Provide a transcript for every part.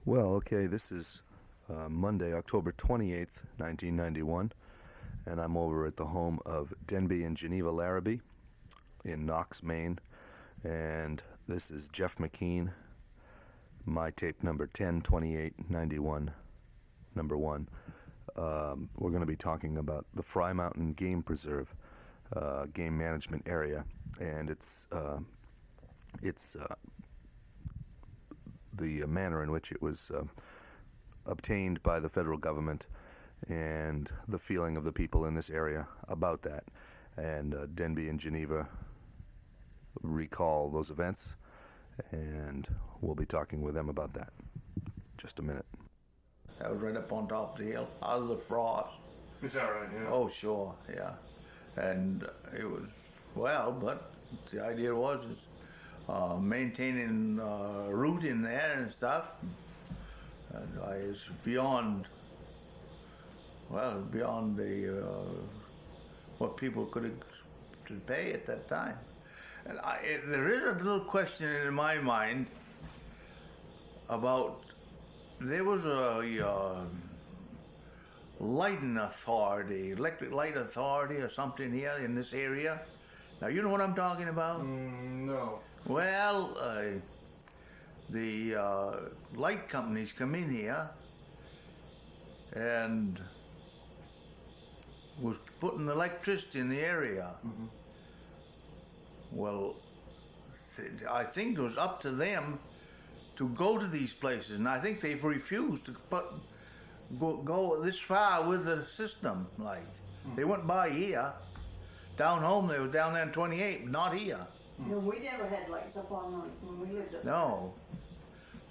Well, okay, this is Monday, October 28th, 1991, and I'm over at the home of Denby and Geneva Larrabee in Knox, Maine, and this is Jeff McKeen, my tape number 102891, number 1. We're going to be talking about the Frye Mountain Game Preserve, game management area, and it's the manner in which it was obtained by the federal government and the feeling of the people in this area about that. And Denby and Geneva recall those events, and we'll be talking with them about that. Just a minute. That was right up on top of the hill, out of the frost. Is that right? Yeah. Oh, sure, yeah. And it was, well, but the idea was maintaining root in there and stuff. And it's beyond the what people could pay at that time. And there is a little question in my mind about, there was a lighting authority, electric light authority or something here in this area. Now, you know what I'm talking about? No. Well, the light companies come in here and was putting electricity in the area. Mm-hmm. Well, I think it was up to them to go to these places, and I think they've refused to go this far with the system. Like, they went by here. Down home, they was down there in 28, but not here. No, we never had lights up all night when we lived up there. No.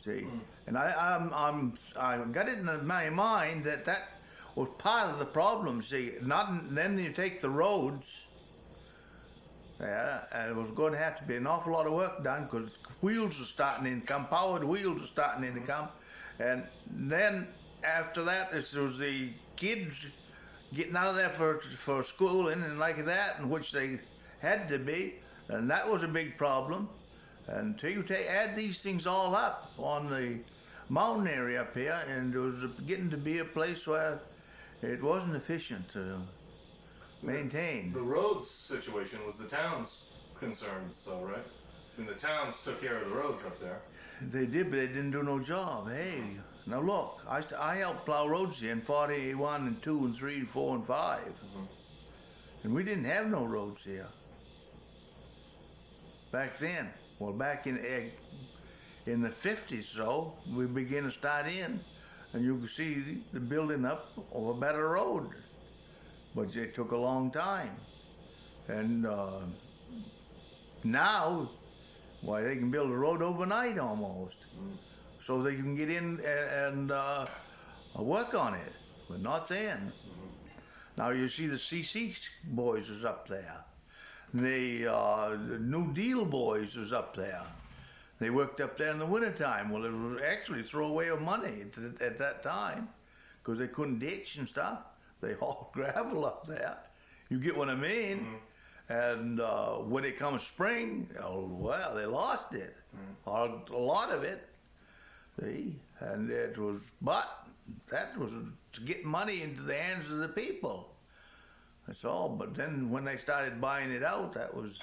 See, and I got it in my mind that was part of the problem. See, then you take the roads. Yeah, and it was going to have to be an awful lot of work done because wheels are starting to come, powered wheels are starting to come, and then after that, it was the kids getting out of there for schooling and like that, in which they had to be, and that was a big problem. Until you add these things all up on the mountain area up here, and it was getting to be a place where it wasn't efficient to maintain. The roads situation was the town's concern, so right? I mean, the towns took care of the roads up there. They did, but they didn't do no job. Hey, now look, I helped plow roads here in 41 and 2 and 3 and 4 and 5. Mm-hmm. And we didn't have no roads here back then. Well, back in the 50s, so we began to start in, and you could see the building up of a better road. But it took a long time. And now, why, they can build a road overnight almost. So they can get in and work on it, but not then. Now you see the CC boys is up there. The New Deal boys is up there. They worked up there in the wintertime. Well, it was actually throwaway of money at that time because they couldn't ditch and stuff. They hauled gravel up there. You get what I mean? Mm-hmm. And when it comes spring, well, they lost it. Mm-hmm. A lot of it. See? And it was, but that was to get money into the hands of the people. That's all. But then when they started buying it out, that was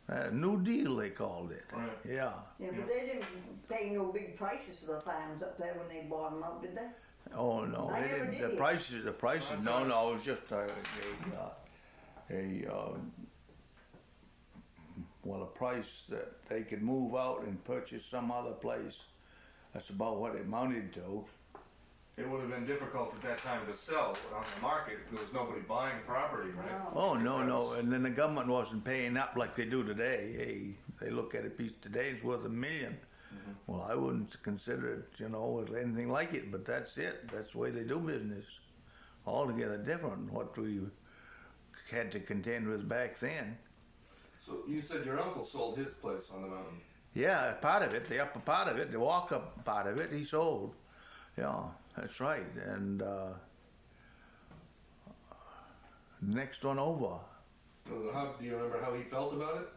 a New Deal, they called it. Right. Yeah. Yeah, but they didn't pay no big prices for the farms up there when they bought them out, did they? Oh no, I they never didn't. did. The prices. No, it was just a price that they could move out and purchase some other place. That's about what it amounted to. It would have been difficult at that time to sell on the market if there was nobody buying property, right? Oh no, and then the government wasn't paying up like they do today. Hey, they look at a piece today, it's worth $1 million. Mm-hmm. Well, I wouldn't consider it, anything like it, but that's it. That's the way they do business. Altogether different what we had to contend with back then. So you said your uncle sold his place on the mountain? Yeah, part of it, the upper part of it, the walk-up part of it, he sold. Yeah, that's right. And next one over. How do you remember how he felt about it?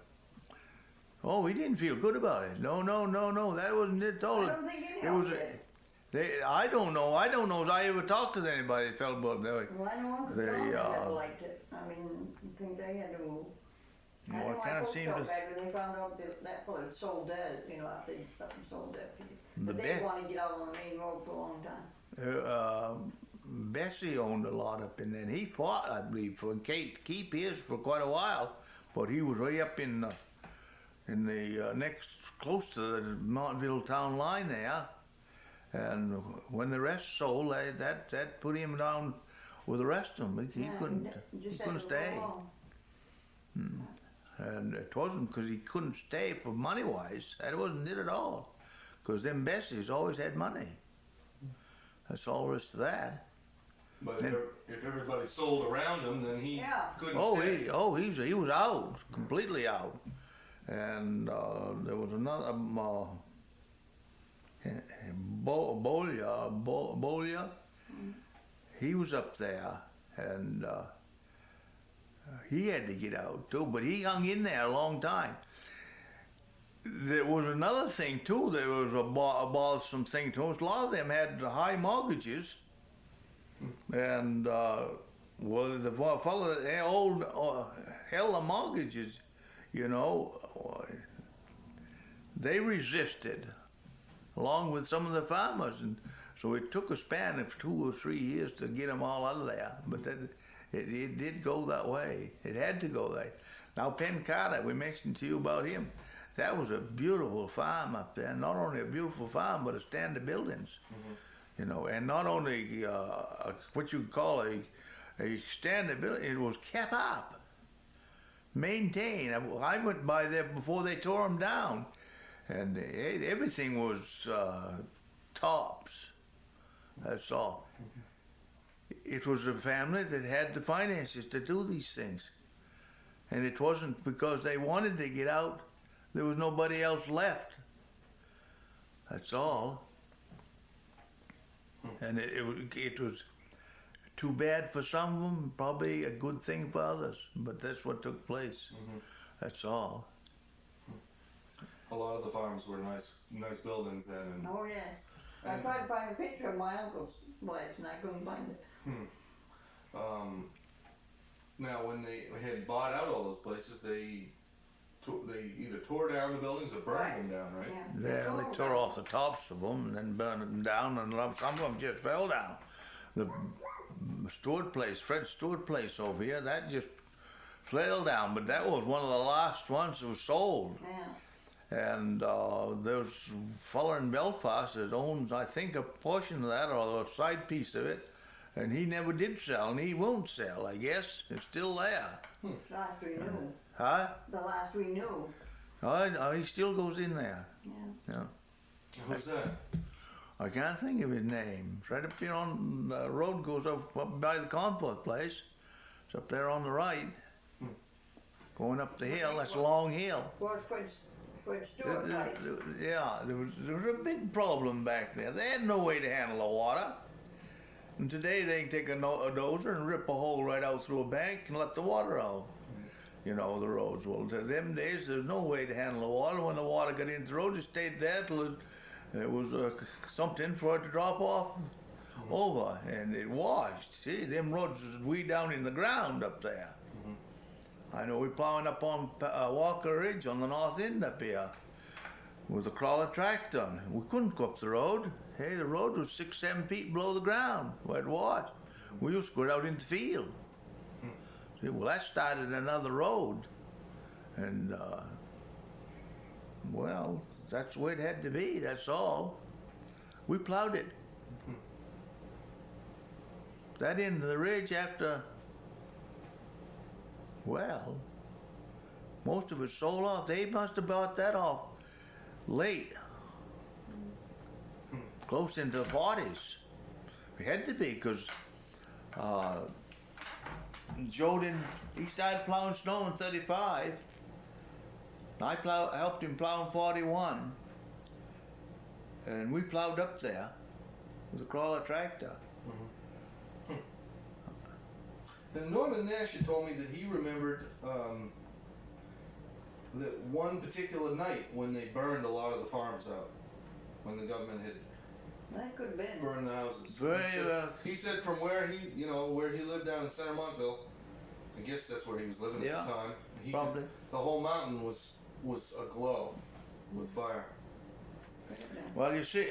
Oh, he didn't feel good about it. No. That wasn't it at all. I don't think any It of was. it. I don't know if I ever talked to anybody that felt about it. Well, I know Uncle They, John never uh, liked it. I mean, I think they had to move. I No, know it my kinda folks seemed felt to- bad when they found out that fellow had sold that, you know, after something sold that. The But they bet- wanted to get out on the main road for a long time. Bessie owned a lot up in there, and he fought, I believe, for keep his for quite a while. But he was way up in the next, close to the Montville town line there. And when the rest sold, that put him down with the rest of them. He Yeah, couldn't, just he had couldn't to stay. go along. And it wasn't because he couldn't stay for money wise. That wasn't it at all. Because them Bessies always had money. That's all there is to that. But Then- if everybody sold around him, then he Yeah. couldn't Oh, stay. he was out, completely out. And there was another Bolia. He was up there, and he had to get out too. But he hung in there a long time. There was another thing too. There was a bothersome thing to us. A lot of them had high mortgages, and well, the fellow that held the mortgages, you know, they resisted, along with some of the farmers, and so it took a span of 2 or 3 years to get them all out of there. But then it did go that way. It had to go that way. Now Penn Carter, we mentioned to you about him. That was a beautiful farm up there. Not only a beautiful farm, but a stand of buildings. You know, and not only what you call a stand of building, it was kept up, maintained. I went by there before they tore them down, and everything was tops. That's all. It was a family that had the finances to do these things, and it wasn't because they wanted to get out. There was nobody else left. That's all. And it was too bad for some of them, probably a good thing for others. But that's what took place. That's all. A lot of the farms were nice buildings then. And Oh, yes. I tried to find a picture of my uncle's place and I couldn't find it. now, when they had bought out all those places, they either tore down the buildings or burned them down, right? Yeah, they tore off the tops of them and then burned them down, and some of them just fell down. The Stewart place, Fred Stewart place over here, that just fell down, but that was one of the last ones that was sold. Yeah. And there's a fella in Belfast that owns, I think, a portion of that or a side piece of it, and he never did sell, and he won't sell, I guess. It's still there. Last we knew. Huh? The last we knew. He still goes in there. Yeah. Yeah. Who's that? I can't think of his name. It's right up here on the road, goes up by the Comfort place. It's up there on the right. Going up the hill, that's a long hill. Was Fred Stewart place. Yeah, there was a big problem back there. They had no way to handle the water. And today they can take a dozer and rip a hole right out through a bank and let the water out. You know, the roads. Well, to them days, there's no way to handle the water. When the water got into the road, it stayed there till it was something for it to drop off over. And it washed. See, them roads was way down in the ground up there. I know we're plowing up on Walker Ridge on the north end up here with a crawler tractor. We couldn't go up the road. Hey, the road was 6-7 feet below the ground where it was. We used to go out into the field. See, well, that started another road. And, well, that's the way it had to be, that's all. We plowed it. That end of the ridge after, well, most of it sold off. They must have bought that off late, close into the 40s. It had to be, because Joe he started plowing snow in 35. I helped him plow in 41. And we plowed up there with a crawler tractor. And Norman Nash had told me that he remembered that one particular night when they burned a lot of the farms out, when the government had That could have been. burned the houses. Very well. He said from where he lived down in Center Montville, I guess that's where he was living Yeah, at the time. probably. The whole mountain was aglow with fire. Well, you see,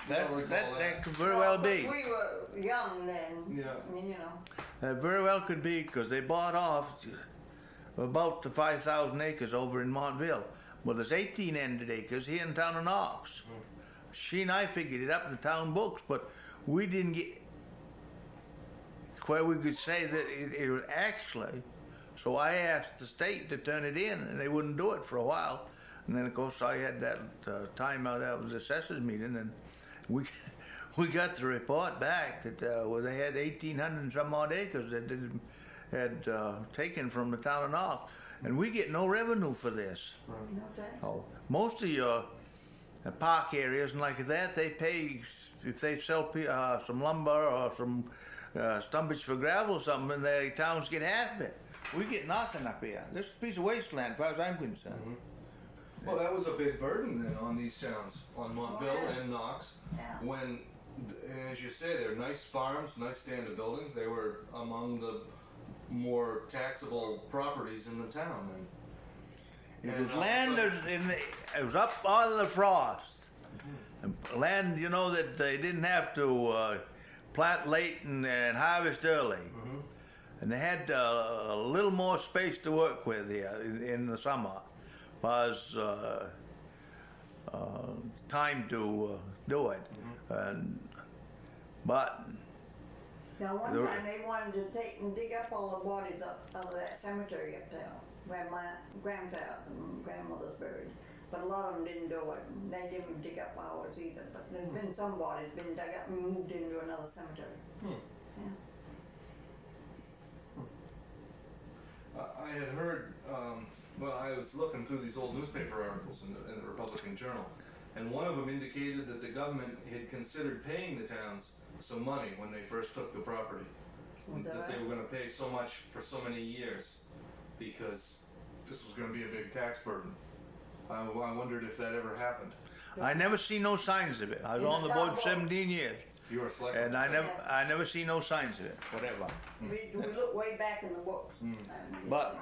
don't recall that could very well be. We were young then. Yeah. I mean, you know. That very well could be because they bought off about the 5,000 acres over in Montville. Well, there's 18 acres here in town of Knox. She and I figured it up in the town books, but we didn't get where we could say that it was actually. So I asked the state to turn it in, and they wouldn't do it for a while. And then, of course, I had that time out at the assessors meeting, and we got the report back that well, they had 1,800 and some odd acres that they had taken from the town of Knox, and we get no revenue for this. Okay. Oh, most of your park areas and like that, they pay if they sell some lumber or some stumpage for gravel or something, and the towns get half of it. We get nothing up here. This is a piece of wasteland, as far as I'm concerned. Mm-hmm. Well, that was a big burden then on these towns, on Montville and Knox. Yeah. When, as you say, they're nice farms, nice standard buildings. They were among the more taxable properties in the town. And It was land it was up on the frost. Land, you know, that they didn't have to plant late and harvest early. And they had a little more space to work with here in the summer. Was time to do it, but Now, one time they wanted to take and dig up all the bodies up out of that cemetery up there, where my grandfather and grandmother's buried. But a lot of them didn't do it. They didn't dig up ours either. But there's been some bodies been dug up and moved into another cemetery. Yeah. I had heard, well, I was looking through these old newspaper articles in the Republican Journal, and one of them indicated that the government had considered paying the towns some money when they first took the property. Was that That they right? were going to pay so much for so many years because this was going to be a big tax burden. I wondered if that ever happened. I never see no signs of it. I was on the board 17 years, You were a selectman. and I never see no signs of it. Whatever. We look way back in the books. But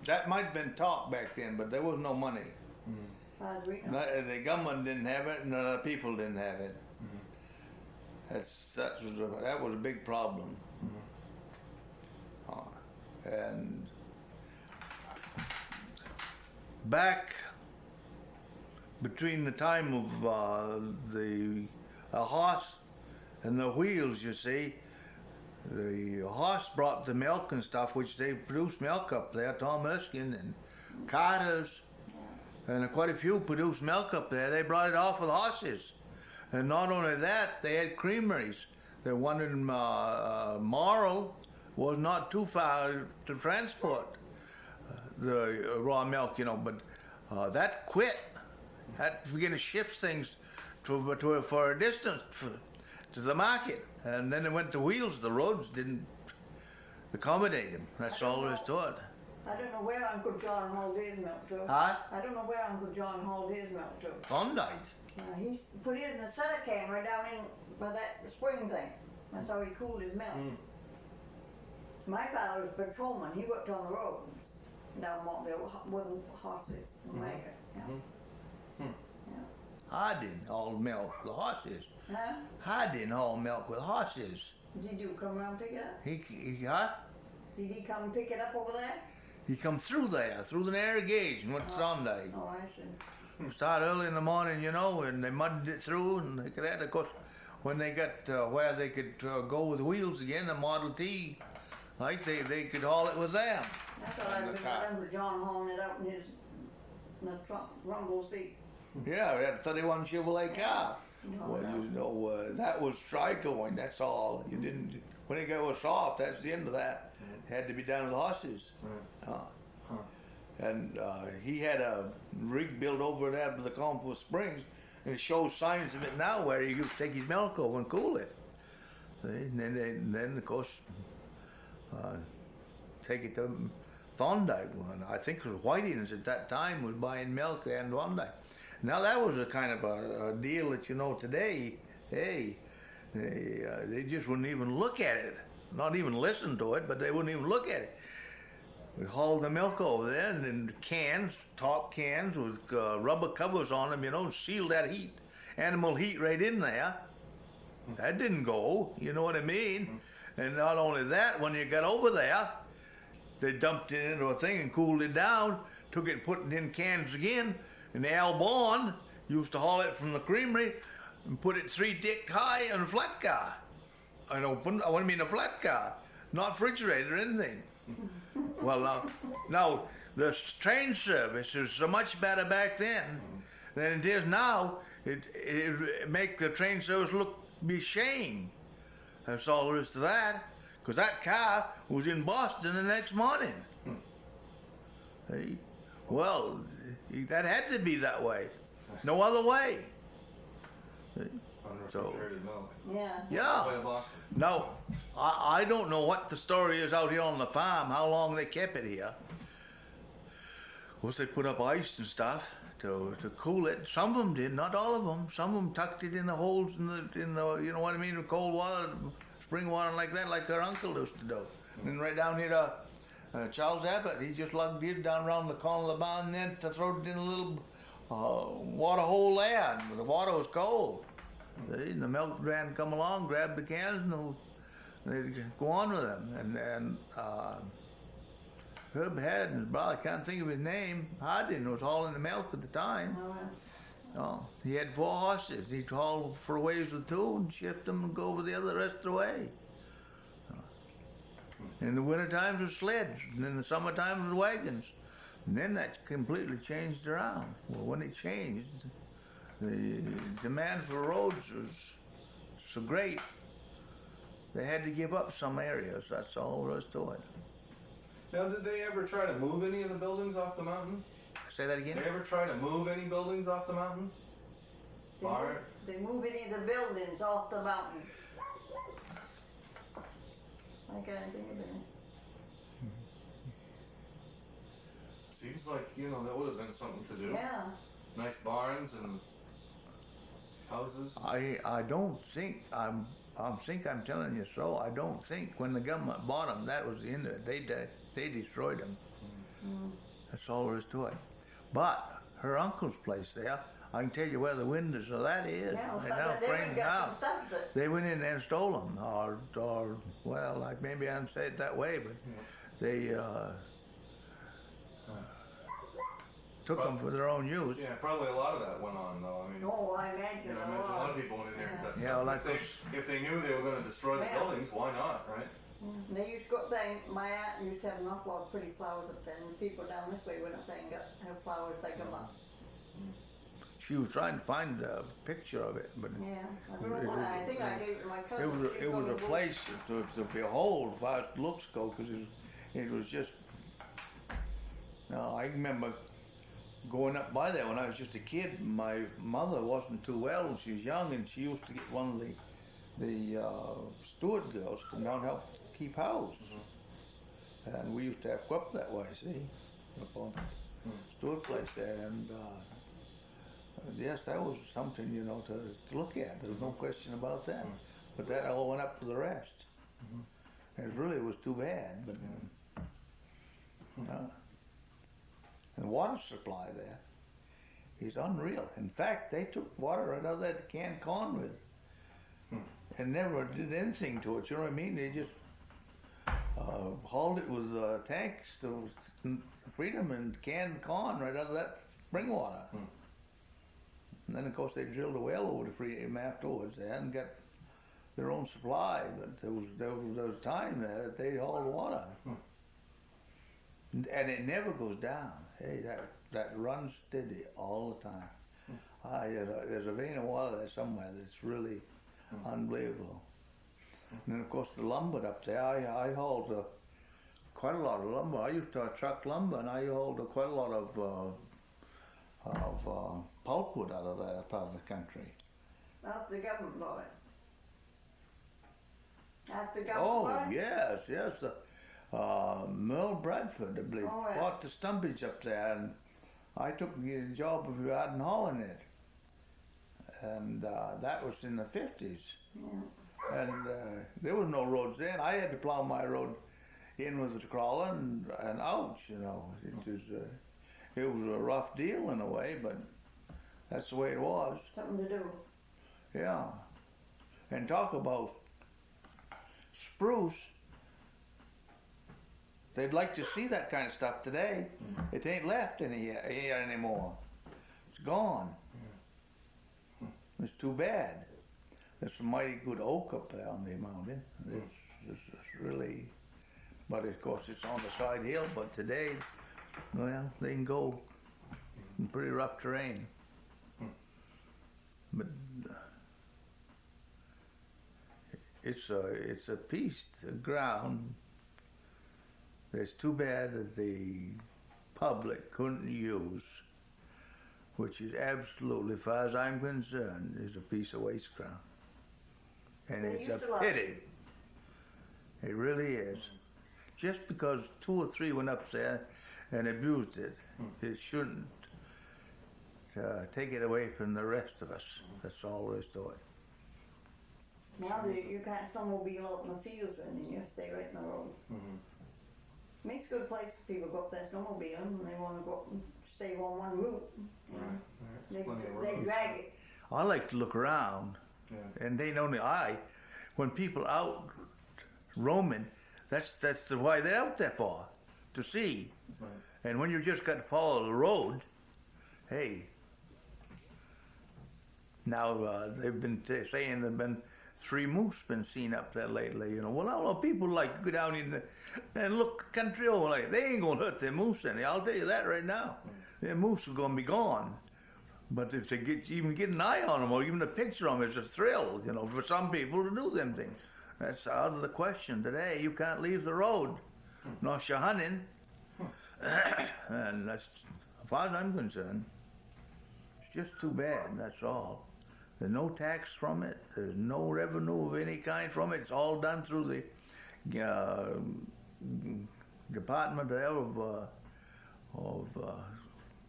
that might have been talk back then, but there was no money. As we know. The government didn't have it, and the people didn't have it. That was a big problem. And back between the time of the horse and the wheels, you see, the horse brought the milk and stuff, which they produced milk up there. Tom Erskine and Carter's, and quite a few produced milk up there. They brought it off with horses. And not only that, they had creameries. The one in Morrow was not too far to transport the raw milk, you know, but that quit. That began to shift things for a distance to the market. And then it went to wheels. The roads didn't accommodate them. That's all there is to it. I don't know where Uncle John hauled his milk to. Huh? I don't know where Uncle John hauled his milk to. Thorndike. He put it in a cellar can right down in by that spring thing. That's how he cooled his milk. My father was a patrolman. He worked on the road down Montville with horses and wagons. Yeah. I didn't haul milk with horses. Huh? I didn't haul milk with horses. Did you come around and pick it up? Huh? Did he come and pick it up over there? He come through there, through the narrow gauge, and went to Thorndike. Oh, I see. Start early in the morning, you know, and they mudded it through, and like that. Of course, when they got where they could go with wheels again, the Model T, like they could haul it with them. That's what I remember John hauling it out in his trunk rumble seat. Yeah, we had a 31 Chevrolet car. No, Well, no. you know, that was dry going, that's all. You didn't, when it got soft, that's the end of that. Had to be done with horses. And he had a rig built over there to the Comfort Springs, and it shows signs of it now where he used to take his milk over and cool it. See? And then of course, take it to Thorndike one. I think it was Whiting's at that time was buying milk there in Thorndike. Now that was a kind of a deal that today, hey, they just wouldn't even look at it. Not even listen to it, but they wouldn't even look at it. We hauled the milk over there and in cans, top cans with rubber covers on them, seal that heat, animal heat right in there. That didn't go, you know what I mean? And not only that, when you got over there, they dumped it into a thing and cooled it down, took it and put it in cans again, and Al Bond used to haul it from the creamery and put it 3 dick high in a flat car. A flat car, not refrigerated or anything. Well, now the train service is so much better back then than it is now. It make the train service be shame. That's all there is to that. Because that car was in Boston the next morning. See? Well, that had to be that way. No other way. See? Unrefrigerated milk. Yeah. Way to Boston. Now, I don't know what the story is out here on the farm, how long they kept it here. Of course, they put up ice and stuff to cool it. Some of them did, not all of them. Some of them tucked it in the holes in the you know what I mean, the cold water, spring water like that, like their uncle used to do. And right down here to Charles Abbott, he just lugged it down around the corner of the barn and then to throw it in a little water hole there. And the water was cold. See, and the milk man come along, grab the cans, and they'd go on with them. And Herb had his brother, I can't think of his name, Hardin was hauling the milk at the time. Oh, he had 4 horses. He'd haul for a ways with 2 and shift them and go over the rest of the way. In the winter times with sleds, and in the summer times with wagons. And then that completely changed around. Well, when it changed, the demand for roads was so great, they had to give up some areas. That's all there is to it. Now, did they ever try to move any of the buildings off the mountain? Say that again? Did they ever try to move any buildings off the mountain? They move any of the buildings off the mountain. I can't think of any. Seems like, that would have been something to do. Yeah. Nice barns and houses. I don't think, I think I'm telling you so. I don't think when the government bought them, that was the end of it. They destroyed them. That's all there is to it. But her uncle's place there, I can tell you where the windows of that is. Yeah, They're now they framed got out. some stuff that. They went in there and stole them, or well, like maybe I didn't say it that way, but they took them for their own use. Yeah, probably a lot of that went on, though. I mean, Oh, I imagine I imagine a lot of people went in there and cut Yeah, stuff. like if they knew they were going to destroy the Yeah. buildings, why not, right? They used to go up there, my aunt used to have an awful lot of pretty flowers up there, and people down this way went up there and got her flowers, pick them up. She was trying to find a picture of it, but Yeah, I don't know why, I think I gave it to my cousin. it was a place to behold as far as looks go, because it was just. No, I remember going up by there when I was just a kid. My mother wasn't too well when she was young, and she used to get one of the steward girls to come down and help keep house. And we used to have to go up that way, see, up on the steward place there, and yes, that was something, to look at. There was no question about that. But that all went up for the rest. It really was too bad, but and the water supply there is unreal. In fact, they took water right out of that canned corn with and never did anything to it. You know what I mean? They just hauled it with tanks to Freedom and canned corn right out of that spring water. And then, of course, they drilled a well over to Freedom afterwards. They hadn't got their own supply, but there was time there that they hauled water. And it never goes down. Hey, that runs steady all the time. There's a vein of water there somewhere that's really unbelievable. And then, of course, the lumber up there, I hauled quite a lot of lumber. I used to truck lumber, and I hauled quite a lot of pulpwood out of that part of the country. After the government bought it. After the government Oh, bought it? yes. Merle Bradford, I believe, Oh, yeah. bought the stumpage up there, and I took the job of adding hauling it. And that was in the 50s. Yeah. And there was no roads then. I had to plow my road in with the crawler, and ouch, you know. It was a rough deal in a way, but that's the way it was. Something to do. Yeah. And talk about spruce. They'd like to see that kind of stuff today. It ain't left here anymore. It's gone. It's too bad. There's some mighty good oak up there on the mountain. It's really, but of course it's on the side hill. But today, well, they can go in pretty rough terrain. But it's a piece of ground. It's too bad that the public couldn't use, which is absolutely, as far as I'm concerned, is a piece of waste ground. And They it's used to a love pity. It really is. Just because 2 or 3 went up there and abused it, it shouldn't take it away from the rest of us. That's all there is to it. Now you can't snowmobile out in the fields or anything, you stay right in the road. Makes a good place for people to go up there snowmobiling and they want to go up and stay on one route. They drag it. I like to look around, and they know when people out roaming, that's why they're out there for, to see. Right. And when you just got to follow the road, hey. Now they've been saying there've been 3 moose been seen up there lately. You know, well, now people like to go down in and look country over. Like they ain't gonna hurt their moose any. I'll tell you that right now. Their moose is gonna be gone. But if they even get an eye on them or even a picture of them, it's a thrill. You know, for some people to do them things. That's out of the question today. You can't leave the road, unless you're hunting. And that's, as far as I'm concerned, it's just too bad. That's all. There's no tax from it. There's no revenue of any kind from it. It's all done through the Department of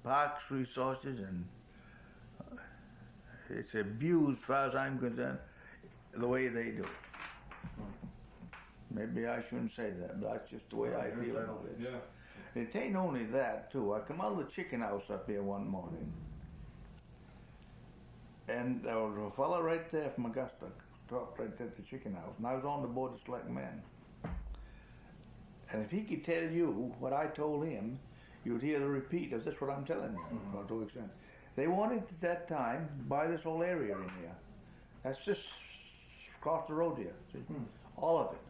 Parks Resources, and it's abused, as far as I'm concerned, the way they do. Maybe I shouldn't say that, but that's just the way I feel about it. Yeah. It ain't only that, too. I come out of the chicken house up here one morning, and there was a fella right there from Augusta, stopped right there at the chicken house, and I was on the board of selectmen. And if he could tell you what I told him, you'd hear the repeat of this, what I'm telling you, to an extent. They wanted at that time to buy this whole area in here. That's just across the road here. See? All of it.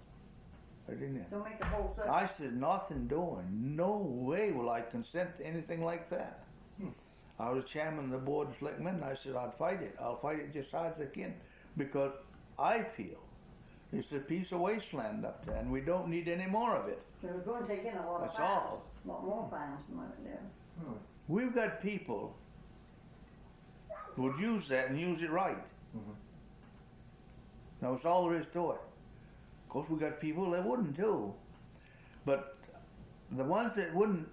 Right in there. Don't make the whole circle. I said, nothing doing. No way will I consent to anything like that. I was chairman of the board of selectmen, and I said, I'd fight it. I'll fight it just hard as I can, because I feel it's a piece of wasteland up there, and we don't need any more of it. They were going to take in a lot of That's farms. all. A lot more farms than what they do. We've got people who would use that and use it right. Now, that's all there is to it. Of course, we got people that wouldn't too. But the ones that wouldn't,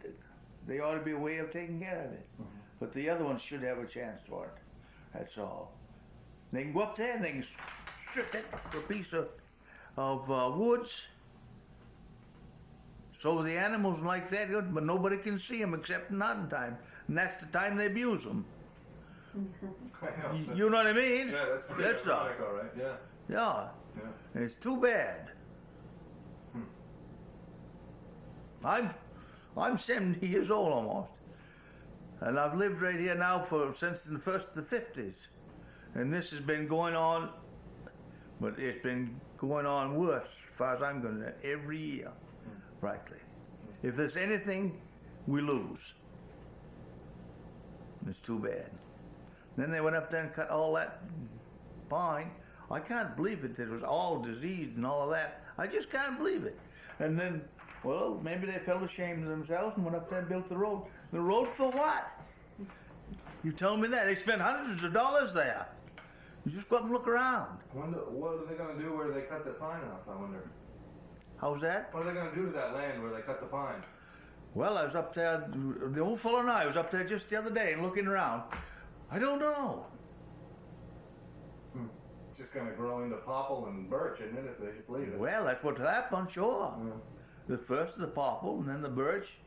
they ought to be a way of taking care of it. But the other ones should have a chance for it. That's all. They can go up there and they can strip it for a piece of woods. So the animals like that, but nobody can see them except in hunting time. And that's the time they abuse them. You know what I mean? Yeah, that's pretty ironic, all right. Yeah. Yeah. Yeah. It's too bad. I'm 70 years old almost. And I've lived right here now since the first of the 50s. And this has been going on, but it's been going on worse, as far as I'm concerned, every year, practically. If there's anything, we lose. It's too bad. Then they went up there and cut all that pine. I can't believe it. It was all diseased and all of that. I just can't believe it. And then, well, maybe they felt ashamed of themselves and went up there and built the road. The road for what? You tell me that. They spent hundreds of dollars there. You just go up and look around. I wonder, what are they going to do where they cut the pine off, I wonder? How's that? What are they going to do to that land where they cut the pine? Well, I was up there, the old fellow and I was up there just the other day and looking around. I don't know. It's just going to grow into popple and birch, isn't it, if they just leave it? Well, that's what happened, sure. Yeah. The first the popple and then the birch.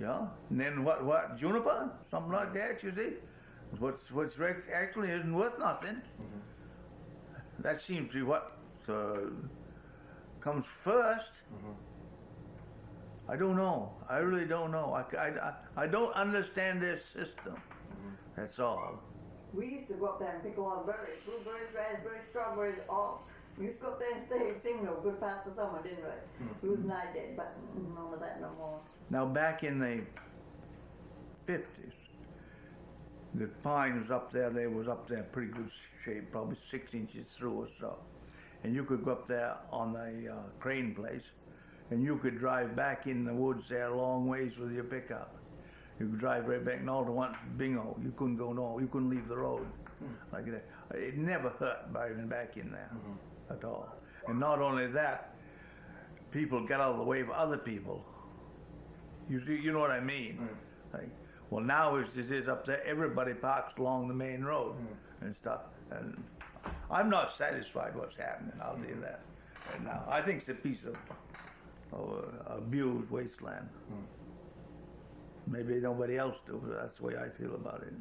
Yeah. And then what, juniper? Something like that, you see? What's actually isn't worth nothing. That seems to be what comes first. I don't know. I really don't know. I don't understand their system. That's all. We used to go up there and pick a lot of berries, blueberries, raspberries, strawberries, all. We used to go up there and stay at Singapore good part of the summer, didn't we? Ruth and I did, but none of that no more. Now back in the 50s, the pines up there, they was up there pretty good shape, probably 6 inches through or so. And you could go up there on the crane place, and you could drive back in the woods there a long ways with your pickup. You could drive right back, and all at once, bingo, you couldn't go no, you couldn't leave the road like that. It never hurt driving back in there at all. And not only that, people get out of the way of other people. You see, you know what I mean? Like, well, now as it is up there, everybody parks along the main road and stuff. And I'm not satisfied what's happening, I'll tell you that. And now, I think it's a piece of abused wasteland. Maybe nobody else do, but that's the way I feel about it.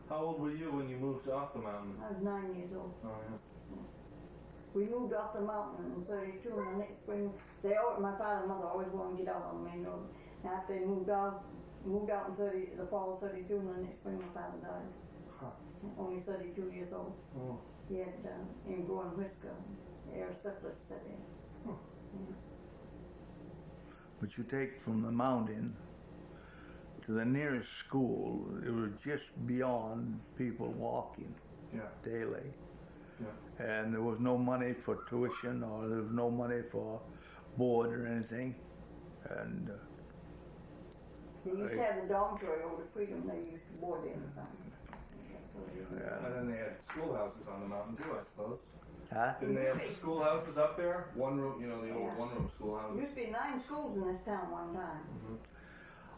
How old were you when you moved off the mountain? I was 9 years old. Oh, yeah. We moved off the mountain in 32, and the next spring, my father and mother always wanted to get out on the main road. And after they moved out in the fall of 32, and the next spring my father died. Only 32 years old. He had ingrowing whisker, air syphilis set in. But you take from the mountain to the nearest school, it was just beyond people walking daily. And there was no money for tuition, or there was no money for board or anything. And they used to have the dormitory over to Freedom, they used to board in or something. And then they had schoolhouses on the mountain too, I suppose. Huh? Didn't they have schoolhouses up there? One room, the old one-room There schoolhouses. used to be 9 schools in this town one time.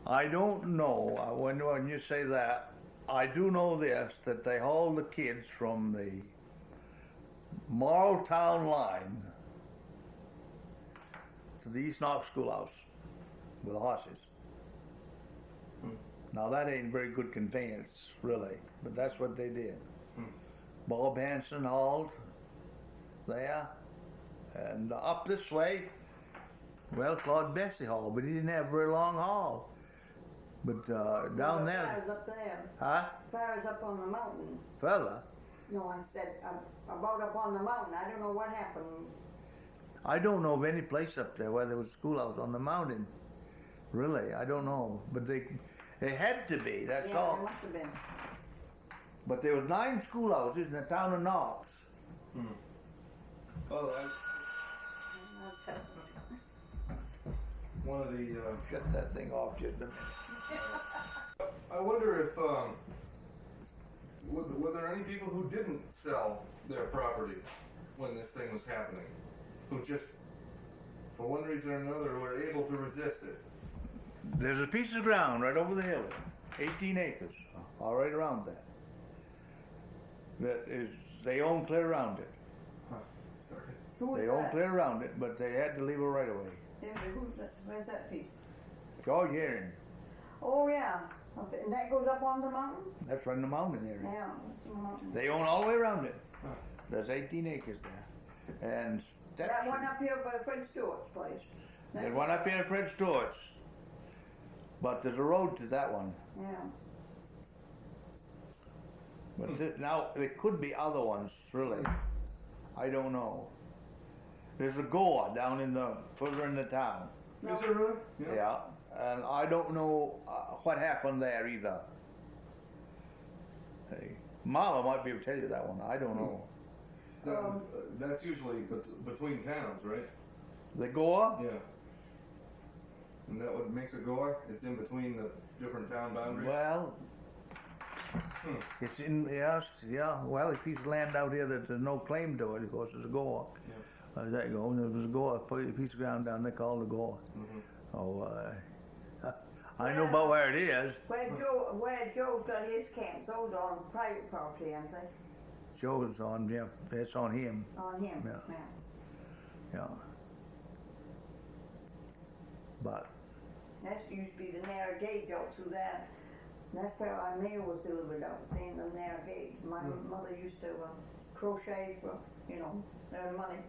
I don't know, when you say that, I do know this, that they hauled the kids from the Marltown line to the East Knox Schoolhouse with horses. Now that ain't very good conveyance, really, but that's what they did. Bob Hanson hauled there, and up this way, well, Claude Bessie hauled, but he didn't have a very long haul. But down there, Fires up there. huh? Fires up on the mountain. Further, No, I said about up on the mountain. I don't know what happened. I don't know of any place up there where there was a schoolhouse on the mountain. Really, I don't know, but they had to be. That's Yeah, all. there must have been. But there was 9 schoolhouses in the town of Knox. Well, one of the. Shut that thing off just a minute. I wonder if were there any people who didn't sell their property when this thing was happening, who just, for one reason or another, were able to resist it? There's a piece of ground right over the hill, 18 acres, all right around that. That is, they own clear around it. Sorry. Who was They that? own clear around it, but they had to leave it right away. Who's that? Where's that piece? George Herring, Oh yeah, and that goes up on the mountain. that's right in the mountain area. Yeah, up on the mountain. They own all the way around it. There's 18 acres there. And That one up here by Fred Stewart's place. there's one up here in Fred Stewart's. But there's a road to that one. Yeah. But now, there could be other ones, really. I don't know. There's a gore down in the, further in the town. Is there really? Yeah. And I don't know what happened there either. Hey, Marla might be able to tell you that one. I don't know. That's usually between towns, right? The gore? Yeah. And that what makes a gore? It's in between the different town boundaries? Well, it's in, yes, yeah. Well, a piece of land out here that there's no claim to it, of course, is a gore. Yeah. How's that going? There was a Goa, a piece of ground down there called the Goa. Oh, I know about where it is. Where Joe's got his camps, those are on private property, aren't they? Joe's on, yeah, it's on him. On him, Yeah. Yeah. But That used to be the narrow gauge out through that. That's where our mail was delivered out, in the narrow gauge. My mother used to crochet for, earn money.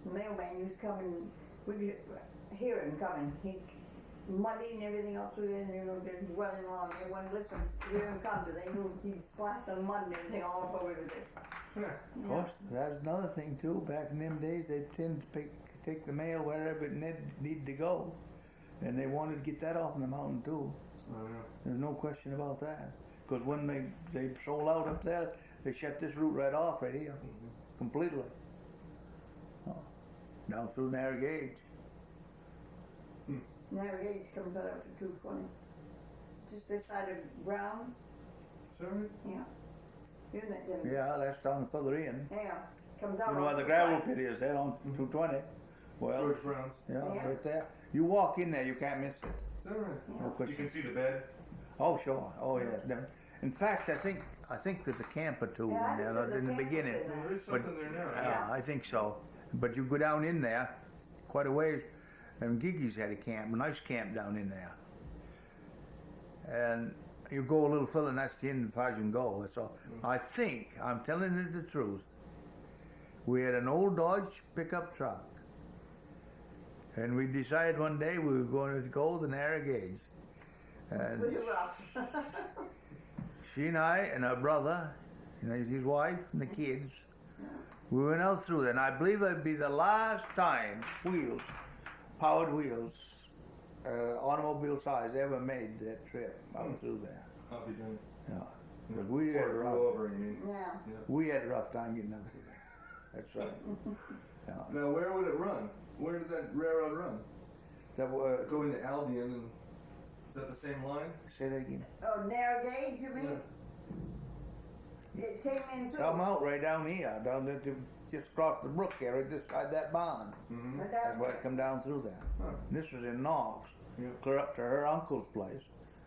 The mailman used to come and we could hear him coming. He'd muddy and everything up through there, and just welling along. Everyone listens to hear him come, they knew he'd splash the mud and everything all up over there. of course, that's another thing too. Back in them days, they tend to take the mail wherever it needed to go, and they wanted to get that off in the mountain too. Oh, yeah. There's no question about that. Because when they sold out up there, they shut this route right off right here, completely. Oh, down through narrow gauge. Narrow gauge comes out up to 220. Just this side of Brown. Sorry? Yeah. Isn't it, Denby? Yeah, that's down further in. Yeah. Comes out You know where on the 220. gravel pit is, there on 220. Well, George Brown's. yeah, it's Yeah. right there. You walk in there, you can't miss it. Is that right? No You question. can see the bed. Oh, sure. Oh, yeah. In fact, I think there's a camp or two Yeah, I in think there there's a in the camp beginning. up in there. There is But- something there now. Yeah, I think so. But you go down in there quite a ways, and Gigi's had a camp, a nice camp down in there. And you go a little further, and that's the end as far as you can go. That's all. I think, I'm telling you the truth, we had an old Dodge pickup truck. And we decided one day we were going to go the narrow gauge. And Was it rough? she and I and her brother, his wife and the kids, we went out through there. And I believe it'd be the last time powered wheels, automobile size, ever made that trip out through there. I'll be done. Yeah. Because we had a Before it rough, blew over, you mean? Yeah. we had a rough time getting out through there. That's right. Yeah. Now, where would it run? Where did that railroad run? That Go into Albion, and is that the same line? say that again. Oh, narrow gauge, you mean? It came in through. Come out right down here, down there to just across the brook here, right just side that barn. Mm-hmm. Right That's down where it come down through there. Huh. And this was in Knox, Yeah. clear up to her uncle's place.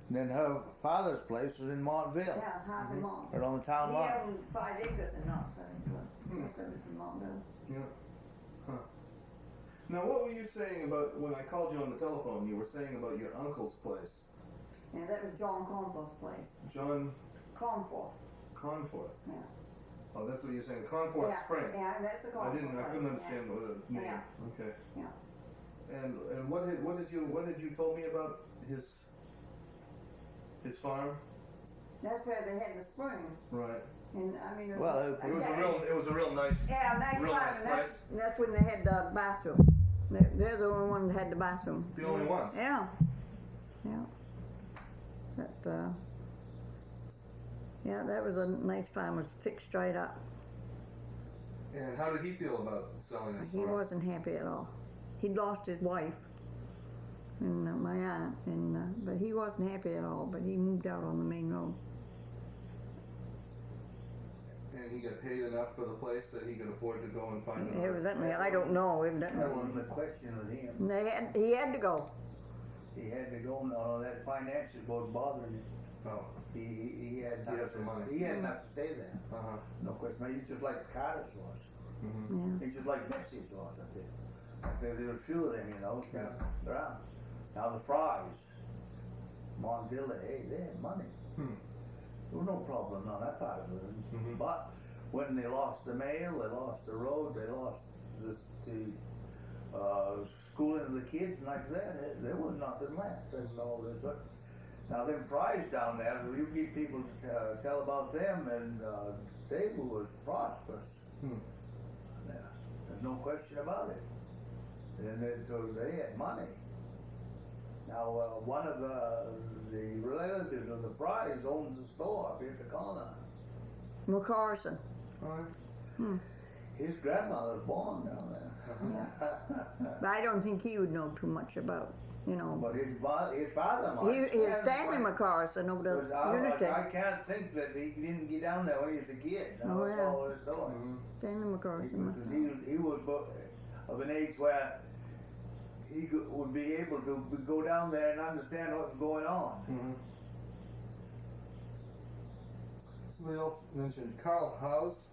And then her father's place was in Montville, Yeah, half a mile. right on the town He line. owned 5 acres in Knox, I think. Most of it's in Montville. Yeah. Huh. Now, what were you saying about when I called you on the telephone? You were saying about your uncle's place, Yeah, that was John Comfort's place. John Comfort. Conforth. Yeah. Oh, that's what you're saying. Conforth Yeah, Spring. yeah, that's the I Comfort. couldn't understand the name. Yeah. Okay. Yeah. And what did you told me about his farm? That's where they had the spring. Right. And I mean, Well, It was a real nice. yeah, nice real time. nice And place. that's when they had the bathroom. They're the only one that had the bathroom. The only ones. Yeah. Yeah. That was a nice farm. It was fixed right up. And how did he feel about selling his He farm? wasn't happy at all. He'd lost his wife and my aunt, but he wasn't happy at all. But he moved out on the main road. And he got paid enough for the place that he could afford to go and find another. Evidently, I don't know. Evidently, That wasn't the question with him. he had to go. He had to go, no, that finances was bothering him. Oh. He had He had some money. He had not to stay there. Uh-huh. No question. He's just like Carter's was. Mm-hmm. Yeah. He's just like Bessie's was up there. There was a few of them, Yeah. around. Now the Fryes, Montville, hey, they had money. Hmm. There was no problem on that part of it. Mhm. But when they lost the mail, they lost the road, they lost the schooling of the kids and like that, there was nothing left. That's all there's to it. Now them Fryes down there, you get people to tell about them, and they was prosperous. Hmm. Yeah, there's no question about it. And they had money. Now one of the relatives of the Fryes owns a store up here at the corner. McCarson. All right. His grandmother was born down there. But I don't think he would know too much about, But his father might. He's Stanley McCarson over Because the Unity. I can't think that he didn't get down there when he was a kid. That's Oh, yeah. all there's to it. Stanley McCarson must Because know. he was. of an age where he would be able to go down there and understand what's going on. Mm-hmm. Somebody else mentioned Carl House.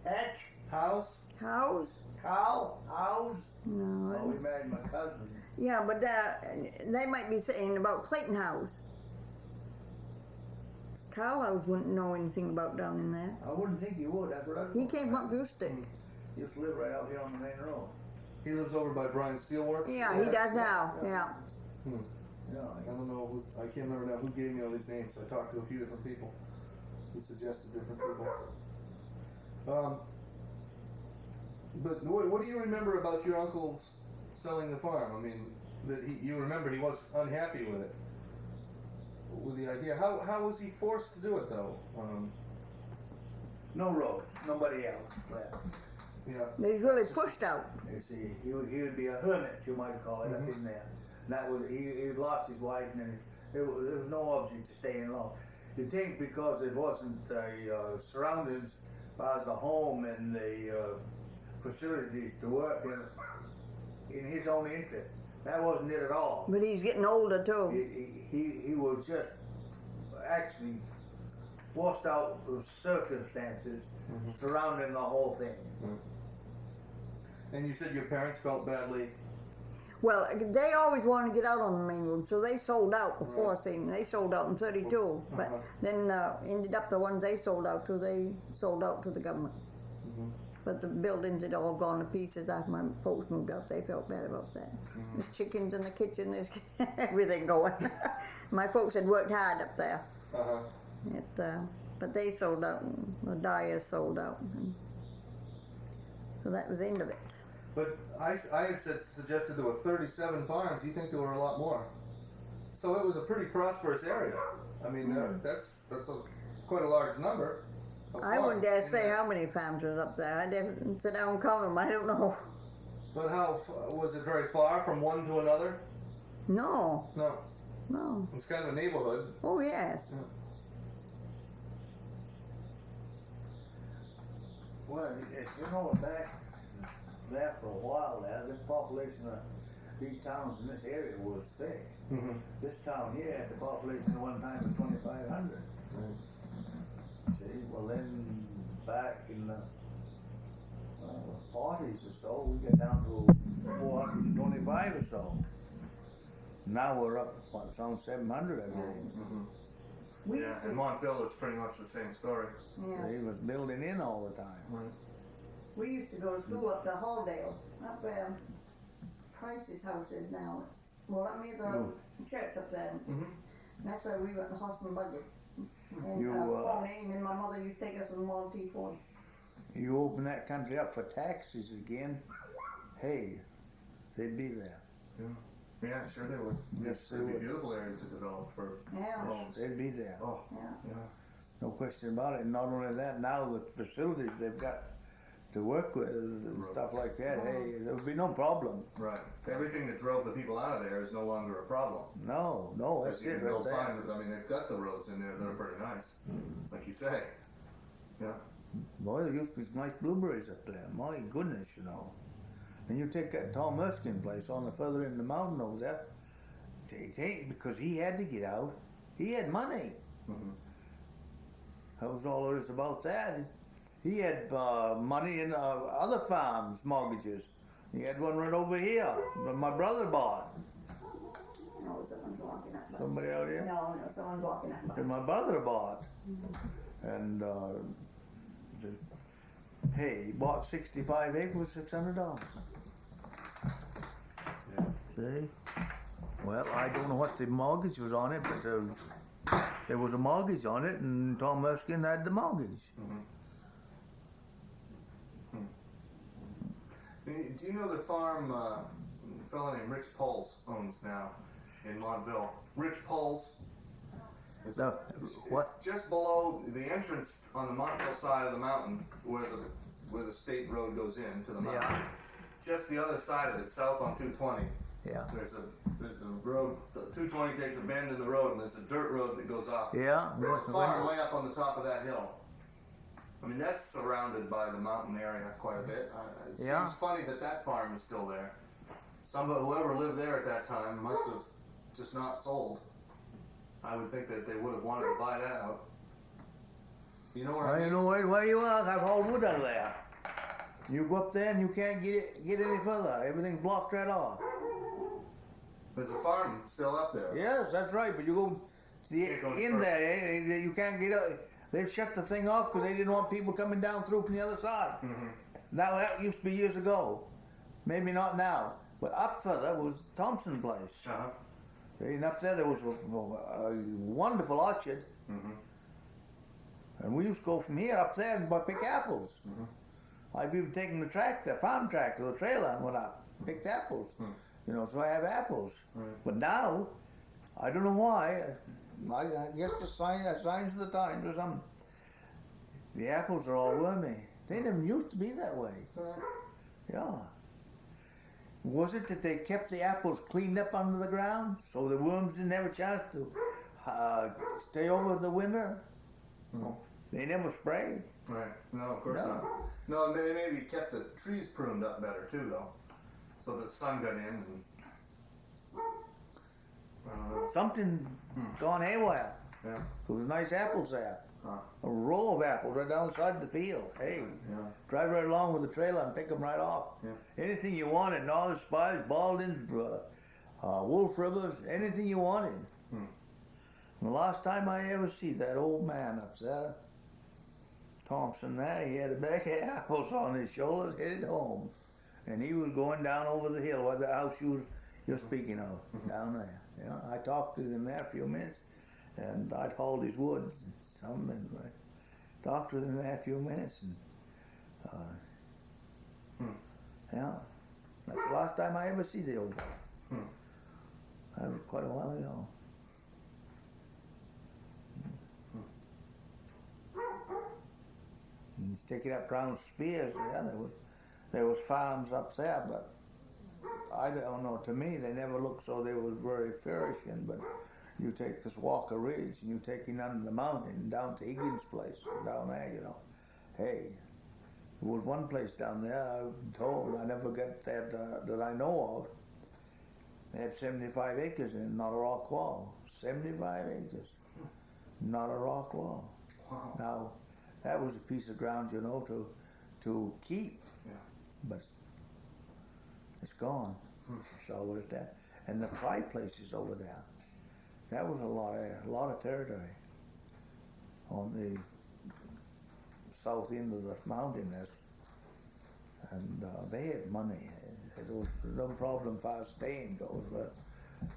Hatch? House? House? Carl? House? No. Oh, he married my cousin. Yeah, but they might be saying about Clayton House. Carl House wouldn't know anything about down in there. I wouldn't think he would. That's what I was He came up Goose-Stick. He used to live right out here on the main road. He lives over by Brian Steelworks? Yeah, he does now. Yeah. Hmm. Yeah. I don't know I can't remember now who gave me all these names. I talked to a few different people who suggested different people. But what do you remember about your uncle's selling the farm? I mean, you remember he was unhappy with it, with the idea. How was he forced to do it though? No roads. Nobody else left. Yeah. They was really pushed out. You see, he would be a hermit, you might call it, up in there. And that was, he lost his wife, and then there was no object to stay in long. You think because it wasn't surroundings by the home and the facilities to work in his own interest. That wasn't it at all. But he's getting older too. He was just actually forced out of circumstances surrounding the whole thing. And you said your parents felt badly. Well, they always wanted to get out on the main road, so they sold out before thing. They sold out in '32, but then ended up the ones they sold out to, they sold out to the government. But the buildings had all gone to pieces after my folks moved out. They felt bad about that. There's chickens in the kitchen, there's everything going. My folks had worked hard up there. But they sold out, and the dyers sold out. So that was the end of it. But I had suggested there were 37 farms. You think there were a lot more? So it was a pretty prosperous area. I mean, that's quite a large number. I wouldn't dare say how many farms was up there. I'd have to sit down and count them. I don't know. But how was it very far from one to another? No. No. No. It's kind of a neighborhood. Oh yes. Yeah. Well, you know, back there for a while there, the population of these towns in this area was thick. This town here had the population at one time of 2,500. See, well then back in the 40s or so, we got down to 425 or so. Now we're up, what, around 700, I believe. And Montville is pretty much the same story. Yeah. He was building in all the time. We used to go to school up to Halldale, up where Price's house is now. Well, up near the church up there. That's where we went to horse and buggy. And pony, and then my mother used to take us with a Model T Ford. You open that country up for taxis again, hey, they'd be there. Yeah, sure they would. Yes, they It'd be would. a beautiful area to develop for homes. They'd be there. Oh, Yeah. No question about it. And not only that, now the facilities they've got to work with and stuff like that, hey, there would be no problem. Right. Everything that drove the people out of there is no longer a problem. No, that's You it can right build there. fine. I mean, they've got the roads in there that are pretty nice, like you say. Yeah. Boy, there used to be some nice blueberries up there. My goodness, you know. And you take that Tom Erskine place on the further end of the mountain over there, it ain't because he had to get out. He had money. That was all there is about that. He had money in other farms, mortgages. He had one right over here that my brother bought. No, someone's walking up. Somebody out here? No, someone's walking up. That my brother bought. And hey, he bought 65 acres, $600. See? Well, I don't know what the mortgage was on it, but there was a mortgage on it, and Tom Erskine had the mortgage. Do you know the farm a fellow named Rich Poles owns now in Montville? Rich Poles. It's just below the entrance on the Montville side of the mountain, where the state road goes in to the mountain. Yeah. Just the other side of it, south on 220. Yeah. There's the road. The 220 takes a bend in the road, and there's a dirt road that goes off. Yeah. There's a farm way up on the top of that hill. I mean, that's surrounded by the mountain area quite a bit. It Yeah. seems funny that that farm is still there. Whoever lived there at that time must have just not sold. I would think that they would have wanted to buy that out. You know where I I mean? know where you are. I've hauled wood out of there. You go up there and you can't get any further. Everything's blocked right off. There's a farm still up there. Yes, that's right. But you go Can't go in further. there, you can't get up. They've shut the thing off because they didn't want people coming down through from the other side. Now that used to be years ago. Maybe not now. But up further was Thompson Place. Uh-huh. And up there was a wonderful orchard. And we used to go from here up there and pick apples. I've even taken the tractor, farm tractor, the trailer, and went up, picked apples. You know, so I have apples. But now, I don't know why. I guess the signs of the times or something. The apples are all wormy. They never used to be that way. Yeah. Was it that they kept the apples cleaned up under the ground so the worms didn't have a chance to stay over the winter? No. They never sprayed. Right. No, of course No. not. No, they maybe kept the trees pruned up better too, though, so that the sun got in. And, Something gone haywire. yeah. There was nice apples there. Huh. A row of apples right down the side of the field. Hey, Yeah. drive right along with the trailer and pick them right off. Yeah. Anything you wanted, Northern Spies, Baldens, Wolf Rivers, anything you wanted. And the last time I ever see that old man up there, Thompson there, he had a bag of apples on his shoulders, headed home. And he was going down over the hill where the house you're speaking of, down there. Yeah, I talked to him there a few minutes, and I'd hauled his wood, some, and I talked with him there a few minutes, and yeah, that's the last time I ever see the old guy. That was quite a while ago. And he's taking up round Spears. Yeah, there was farms up there, but I don't know. To me, they never looked so they was very flourishing. But you take this Walker Ridge and you take it under the mountain down to Higgins' place down there. You know, hey, there was one place down there. I'm told I never got that I know of. They had 75 acres in not a rock wall. 75 acres, not a rock wall. Wow. Now, that was a piece of ground, you know, to keep. Yeah. But it's gone. So with that, and the Frye place is over there. That was a lot of territory on the south end of the mountain. And they had money. There was no problem as far as staying goes, but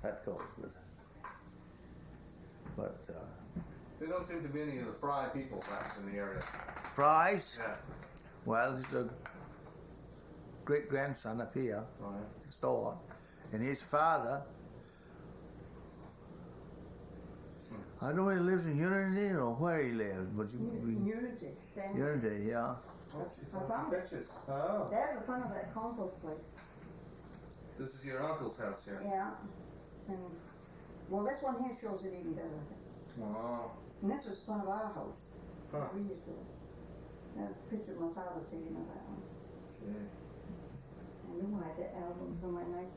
that goes. But There don't seem to be any of the Frye people left in the area. Frye's, Yeah. well, he's a great grandson up here. Oh, yeah. Store, and his father, I don't know if he lives in Unity or where he lives, but Unity. Unity, yeah. I found it. Pictures. Oh. There's the front of that compost place. This is your uncle's house here. Yeah. And, well, this one here shows it even better, I think. Wow. And this was front of our house. Huh. We used to. There's a picture of my father taking of that one. Okay. I knew I had that album somewhere, and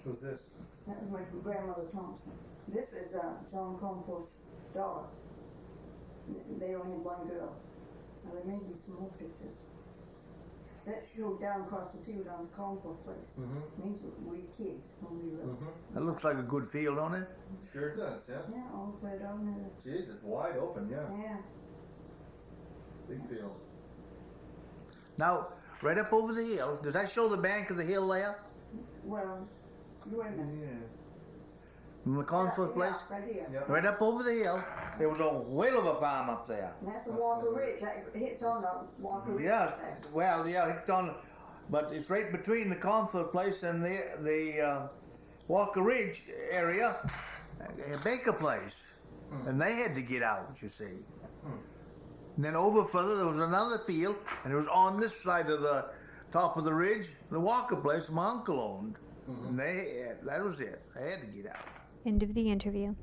Who's this? that was my grandmother Thompson. This is John Compost's daughter. They only had one girl. Now there may be some more pictures. That showed down across the field on the compost place. These were we kids when we lived. That looks like a good field, don't it? Sure does, yeah. Yeah, all the way down there. Jeez, it's wide open, yeah. Yeah. Big field. Now, right up over the hill, does that show the bank of the hill there? Well, wait a minute. Yeah. From the cornfield place? Yeah, right here. Yep. Right up over the hill, there was a whale of a farm up there. And that's the Walker Ridge. That hits on the Walker Ridge. Yes, there. well, yeah, it's on, but it's right between the cornfield place and the Walker Ridge area, a baker place, and they had to get out, you see. And then over further, there was another field, and it was on this side of the top of the ridge, the Walker place my uncle owned. And that was it. They had to get out. End of the interview.